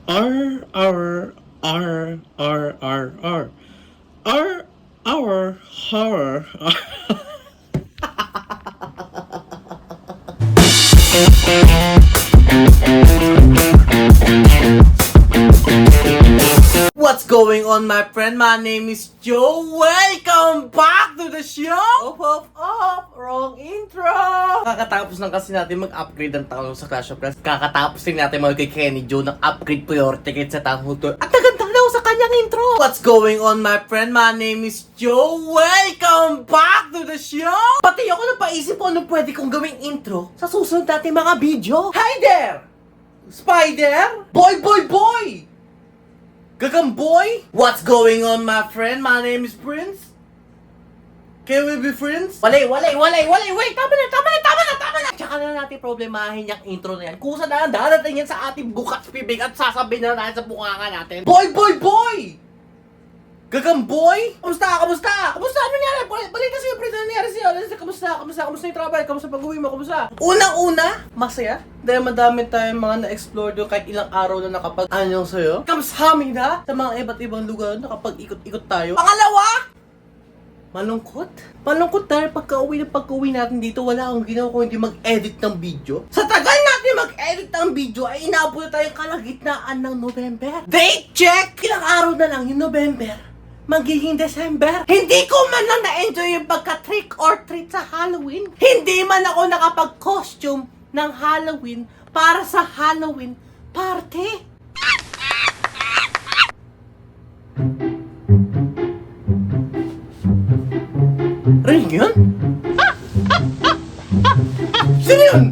R R R R R R R our horror. What's going on, my friend? My name is Joe. Welcome back to the show! Wrong intro! Kakatapos lang kasi natin mag-upgrade ng tao sa Clash of Clans. Kakatapos din natin kay Kenny Joe ng upgrade priority kit sa Town Hall 2. At naganda daw sa kanyang intro! What's going on, my friend? My name is Joe. Welcome back to the show! Pati ako napaisip po anong pwede kong gawing intro sa susunod natin mga video. Hi there! Spider? Boy! Gagamboy? What's going on, my friend? My name is Prince. Can we be friends? Wait, tama na. Tsaka na natin problemahin yung intro na yan. Kusa na darating yan sa ating bukas bibig at sasabihin na natin sa bunganga natin. Boy! Gagamboy? Kamusta? Ano nangyari? Balita sa'yo, Prince. Ano nangyari sa'yo? Kamusta yung travel? Kamusta pag-uwi mo? Kamusta? Unang-una, masaya. Dahil madami tayong mga na-explore doon kahit ilang araw na nakapag-anyong sa'yo. Kamsahamnida sa mga iba't ibang lugar na kapag ikot-ikot tayo. Pangalawa, malungkot dahil pagka-uwi natin dito, wala akong ginawa kung hindi mag-edit ng video. Sa tagal natin mag-edit ng video, ay inaabot na tayong kalagitnaan ng November. Date check! Ilang araw na lang yung November. Magiging December. Hindi ko man lang na-enjoy yung pagka-trick or treat sa Halloween. Hindi man ako nakapag-costume ng Halloween para sa Halloween party. Ring yun? Sino yun?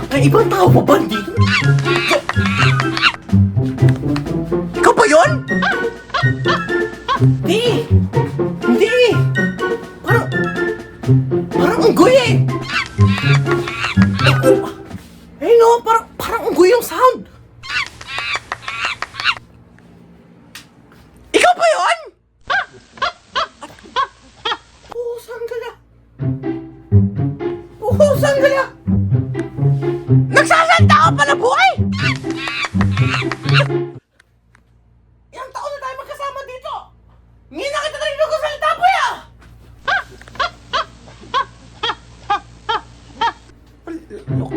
May ibang tao pa ba dito? Ikaw ba yun? Hindi! Parang unggoy eh! Eh no, parang unggoy yung sound! Ikaw ba yun? Puhusang gala! Nagsasalta ka pala, buhay! Ilang taon na tayo magkasama dito! Ngayon na kita tayo nagsasalta, boy ah!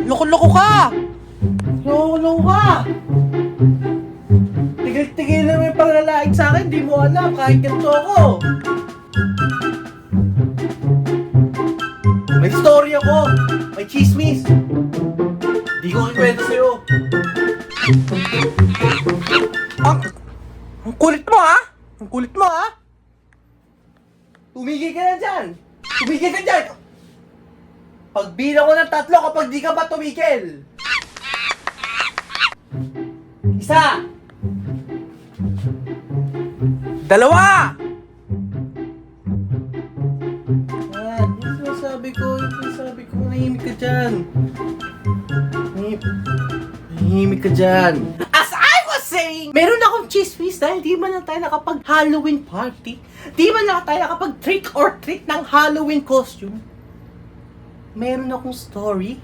Loko-loko ka! Loko-loko ka! Tigil-tigil na may panglalaig sa akin, di mo alam kahit ganito ako! May story ako! May chismis! Di ko kikwento sa'yo! Ang kulit mo ha! Ang kulit mo ha! Tumigil ka na dyan! Tumigil ka dyan! Pagbilang ko ng 3 kapag di ka ba tumigil! 1 2 Yung sinasabi ko, nahihimik ka dyan. Nahihimik ka dyan. As I was saying, meron akong chismis dahil di man lang tayo nakapag-Halloween party. Di man lang tayo nakapag-trick or treat ng Halloween costume. Meron akong story.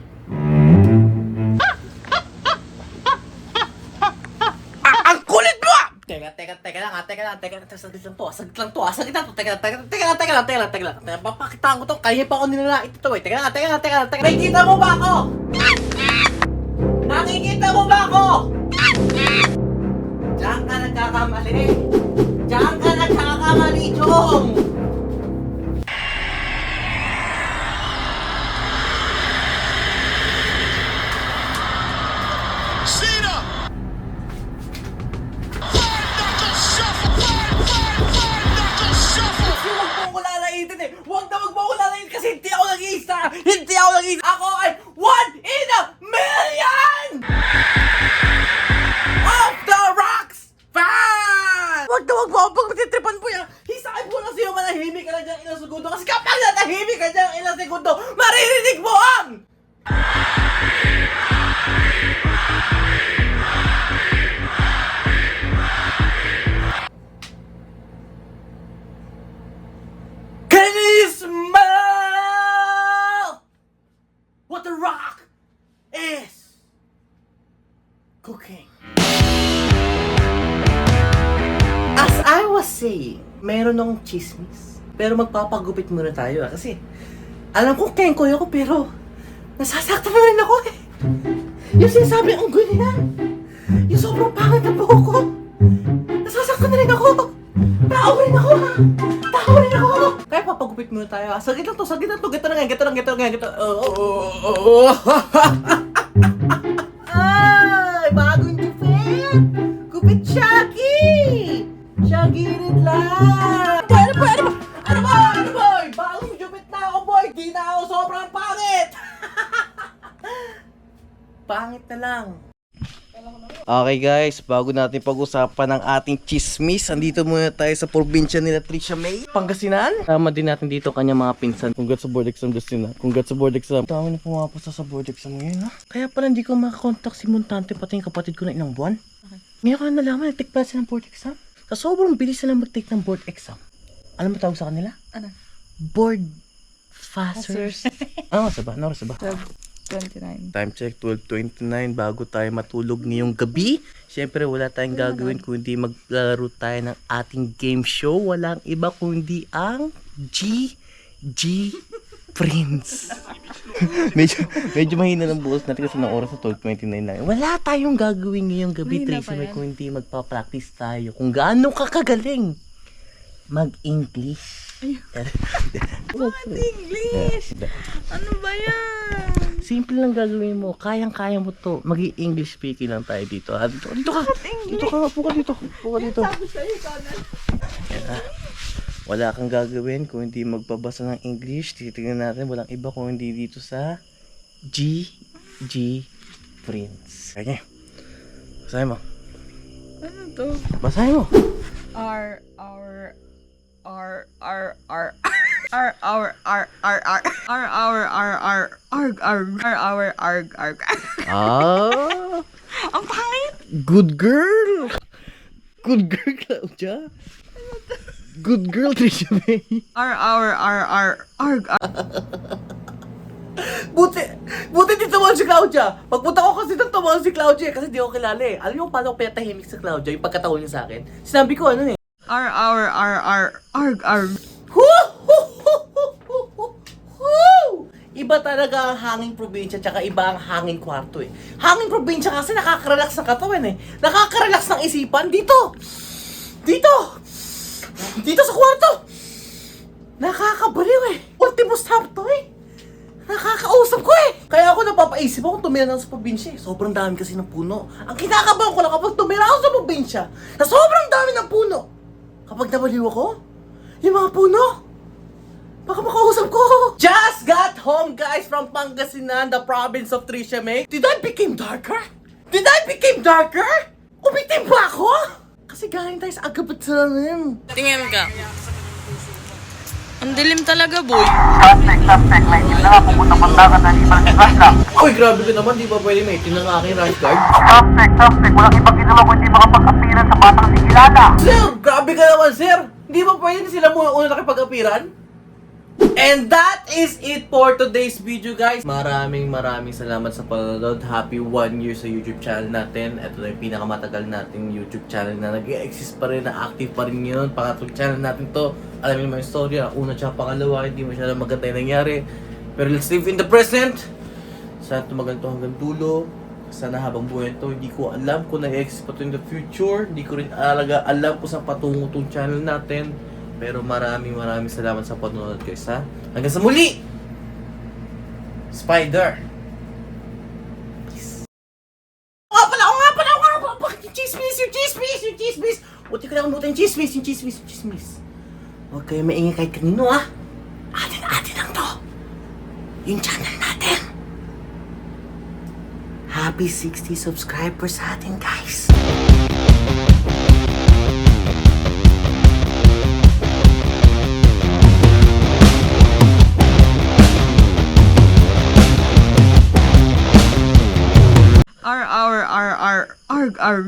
Ang kulit mo! Teka lang. Saglit lang to. Teka lang. Papakitaan ko to. Kaya pa ako nilalait ito eh. Teka lang. Nakikita mo ba ako? Diyan ka nagkakamali, Chong! Huwag mo ko lalain kasi hindi ako nag-iisa! Ako ay 1 in a million! Off the rocks fan! cooking. As I was saying, meron ng chismis. Pero magpapagupit muna tayo kasi alam ko kengkoy ako pero nasasaktan na rin ako eh. Yung sinasabi ang ganyan. Yung sobrang pangit na buhok ko. Nasasaktan na rin ako. Tao rin ako ha. Tao rin ako. Kaya papagupit muna tayo ha. Sagit lang to. Gito na nga. Ay, bagong gupit. Gupit Shaggy. Shaggy rin lang. Ano boy? Bagong gupit na ako boy. Di na ako sobrang pangit. Pangit na lang. Okay guys, bago natin pag-usapan ang ating chismis, andito muna tayo sa probinsya nila Trisha May, Pangasinan. Tama din natin dito kanyang mga pinsan. Congrats sa board exam, Justina. Congrats sa board exam. Dami na pumapasa sa board exam ngayon ha. Kaya pala hindi ko makakontak si Montante pati yung kapatid ko na ilang buwan. Ngayon ko na nalaman, nag-take pala sila ng board exam. Sa sobrang bilis sila mag-take ng board exam. Alam mo tawag sa kanila? Ano? Board fasters. Ano oras ba? Ano oras ba? 12:29. Time check, 12:29 bago tayo matulog ngayong gabi. Siyempre, wala tayong gagawin kundi maglaro tayo ng ating game show. Walang iba kundi ang GG Prince. medyo mahina ng buhos natin kasi ng oras na 12:29 na. Wala tayong gagawin ngayong gabi, Mahina Tracy, pa yan. kundi magpa-practice tayo kung gaano ka kagaling mag-English. English! Ano ba yan? Simple lang gagawin mo. Kayang-kaya mo to. Mag-i-English speaking lang tayo dito. Dito ka. Dito ka. Upo ka dito. Sabi sa'yo, ikaw na. Wala kang gagawin kung hindi magbabasa ng English. Titignan natin. Walang iba kung hindi dito sa GG Prince. Kaya. Basahin mo. Ano to? Basahin mo. Ah. Ang pangit! Good girl. Good girl, Claudia. Good girl, Trisha May. Buti di tumawag si Claudia. Pagpunta ko kasi nang tumawag si Claudia kasi di ako kilala eh. Alam mo paano ko pinatahimik sa Claudia yung pagkataon niya sa akin? Sinabi ko ano eh. Iba talaga ang hanging probinsya tsaka iba ang hanging kwarto eh. Hanging probinsya kasi nakaka-relax ng katawan eh. Nakaka-relax ng isipan dito. Dito sa kwarto. Nakakabaliw eh. Ultimo stop to eh. Nakakausap ko eh. Kaya ako napapaisip ako tumira lang sa probinsya eh. Sobrang dami kasi ng puno. Ang kinakabahan ko lang kapag tumira ako sa probinsya na sobrang dami ng puno. Kapag nabaliw ako, yung mga puno, baka makausap ko. Just got home guys from Pangasinan, the province of Trisha May. Did I become darker? Umitim ba ako? Kasi galing tayo sa agabat sa namin. Tingin ka. Ang dilim talaga, boy. Suspect, may team na nga pumunta pandakan na liban sa gas lang. Uy, grabe ka naman, di ba pwede may itin ng aking rash guard? Suspect, walang ibang ginawa kundi makapag-apiran sa batang di kilala. Sir, grabe ka naman sir. Di ba pwede sila muna una nakipag-apiran? And that is it for today's video guys. Maraming salamat sa panonood. Happy 1 year sa YouTube channel natin. Ito na yung pinakamatagal nating YouTube channel na nag-exist pa rin, na active pa rin yun. Pangatlong channel natin to. Alamin mo yung story. Una tsaka pangalawa, hindi masyadong maganda yung nangyari. Pero let's live in the present. Sana tumagal to hanggang dulo. Sana habang buhay to, hindi ko alam kung nag-exist pa to in the future. Hindi ko rin talaga alam kung saan patungo tong channel natin. Pero maraming salamat sa panonood guys ha. Hanggang sa muli! Spider! Peace. Nga pala! Yung chismis! Buti ko na kumutan yung chismis. Huwag kayo maingay kahit kanino ha. Atin lang to. Yung channel natin. Happy 60 subscribers sa atin guys. Arg.